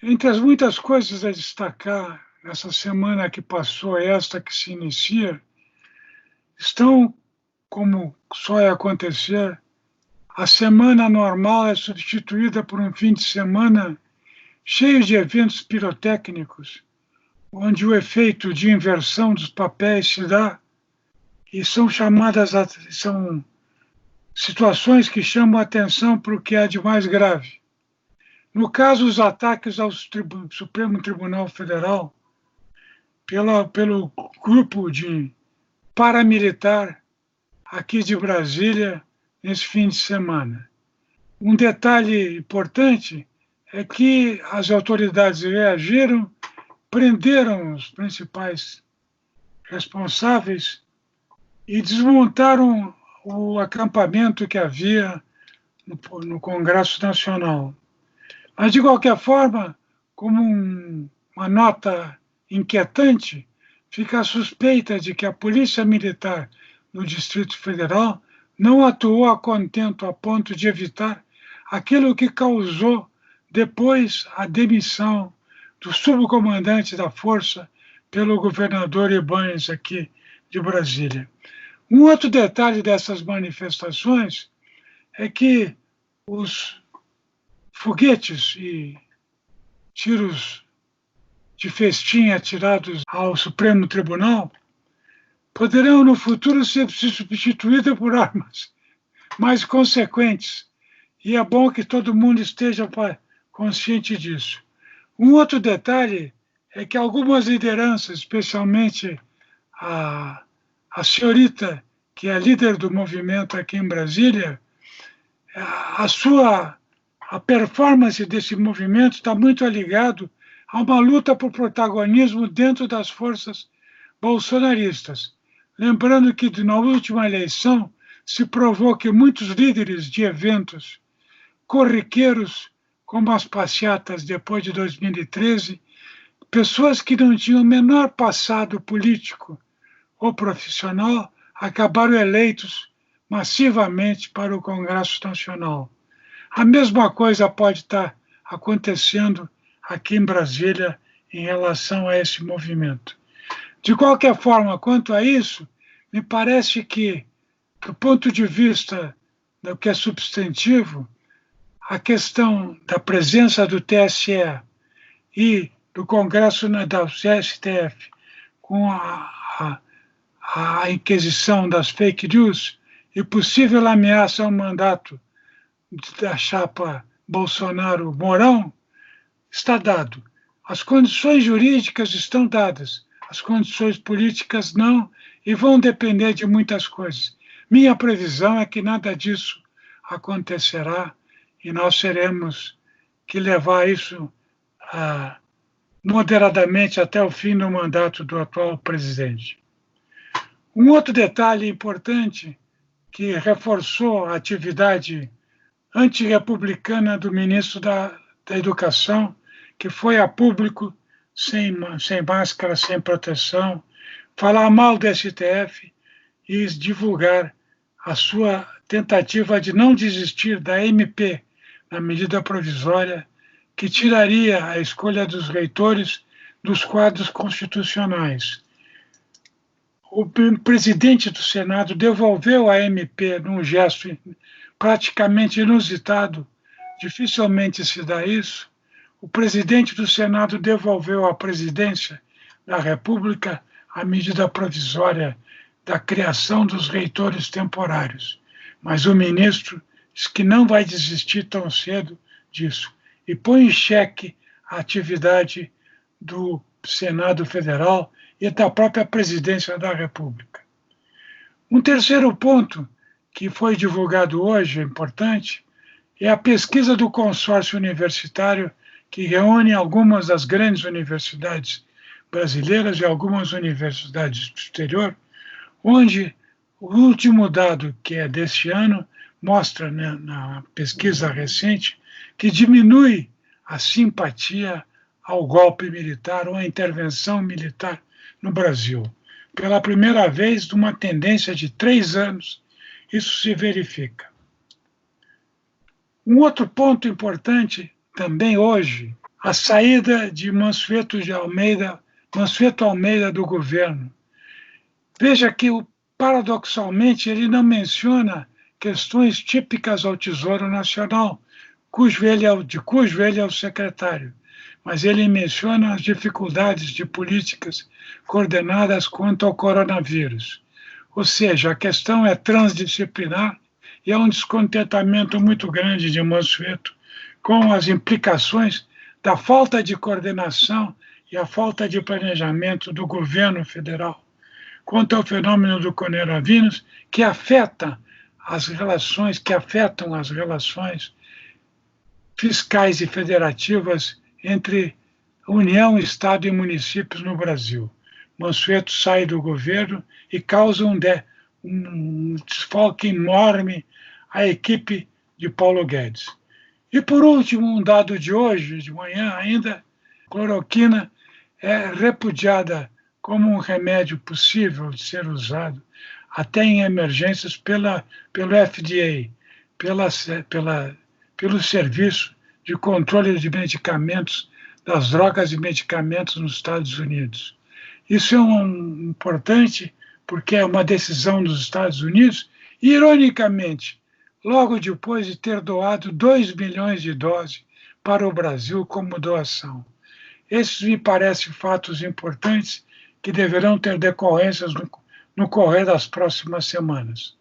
Entre as muitas coisas a destacar nessa semana que passou, esta que se inicia, estão, como só é acontecer, a semana normal é substituída por um fim de semana cheio de eventos pirotécnicos, onde o efeito de inversão dos papéis se dá e são situações que chamam a atenção para o que há de mais grave. No caso, os ataques ao Supremo Tribunal Federal pelo grupo de paramilitar aqui de Brasília nesse fim de semana. Um detalhe importante é que as autoridades reagiram, prenderam os principais responsáveis e desmontaram o acampamento que havia no Congresso Nacional. Mas, de qualquer forma, como uma nota inquietante, fica a suspeita de que a Polícia Militar no Distrito Federal não atuou a contento a ponto de evitar aquilo que causou depois a demissão do subcomandante da Força pelo governador Ibanez aqui de Brasília. Um outro detalhe dessas manifestações é que os foguetes e tiros de festim atirados ao Supremo Tribunal poderão no futuro ser substituídas por armas mais consequentes. E é bom que todo mundo esteja consciente disso. Um outro detalhe é que algumas lideranças, especialmente a senhorita, que é a líder do movimento aqui em Brasília, a performance desse movimento está muito ligado a uma luta por protagonismo dentro das forças bolsonaristas. Lembrando que na última eleição se provou que muitos líderes de eventos corriqueiros, como as passeatas depois de 2013, pessoas que não tinham o menor passado político ou profissional, acabaram eleitos massivamente para o Congresso Nacional. A mesma coisa pode estar acontecendo aqui em Brasília em relação a esse movimento. De qualquer forma, quanto a isso, me parece que, do ponto de vista do que é substantivo, a questão da presença do TSE e do Congresso da STF com a inquisição das fake news e possível ameaça ao mandato da chapa Bolsonaro-Mourão está dado. As condições jurídicas estão dadas, as condições políticas não, e vão depender de muitas coisas. Minha previsão é que nada disso acontecerá e nós teremos que levar isso moderadamente até o fim do mandato do atual presidente. Um outro detalhe importante que reforçou a atividade antirrepublicana do ministro da Educação, que foi a público, sem máscara, sem proteção, falar mal do STF e divulgar a sua tentativa de não desistir da MP, na medida provisória, que tiraria a escolha dos reitores dos quadros constitucionais. O presidente do Senado devolveu a MP num gesto praticamente inusitado, dificilmente se dá isso. O presidente do Senado devolveu à presidência da República a medida provisória da criação dos reitores temporários. Mas o ministro diz que não vai desistir tão cedo disso e põe em xeque a atividade do Senado Federal e da própria presidência da República. Um terceiro ponto que foi divulgado hoje, importante, é a pesquisa do consórcio universitário que reúne algumas das grandes universidades brasileiras e algumas universidades do exterior, onde o último dado, que é deste ano, mostra, né, na pesquisa recente, que diminui a simpatia ao golpe militar ou à intervenção militar no Brasil. Pela primeira vez, numa tendência de 3 anos, isso se verifica. Um outro ponto importante também hoje, a saída de Mansueto Almeida do governo. Veja que, paradoxalmente, ele não menciona questões típicas ao Tesouro Nacional, de cujo ele é o secretário, mas ele menciona as dificuldades de políticas coordenadas quanto ao coronavírus. Ou seja, a questão é transdisciplinar e há um descontentamento muito grande de Mansueto com as implicações da falta de coordenação e a falta de planejamento do governo federal quanto ao fenômeno do coronavírus, que afetam as relações fiscais e federativas entre União, Estado e municípios no Brasil. Mansueto sai do governo e causa um desfalque enorme à equipe de Paulo Guedes. E, por último, um dado de hoje, de manhã ainda, cloroquina é repudiada como um remédio possível de ser usado até em emergências pelo FDA, pelo Serviço de Controle de Medicamentos, das Drogas e Medicamentos nos Estados Unidos. Isso é importante porque é uma decisão dos Estados Unidos, e, ironicamente, logo depois de ter doado 2 milhões de doses para o Brasil como doação. Esses me parecem fatos importantes que deverão ter decorrências no correr das próximas semanas.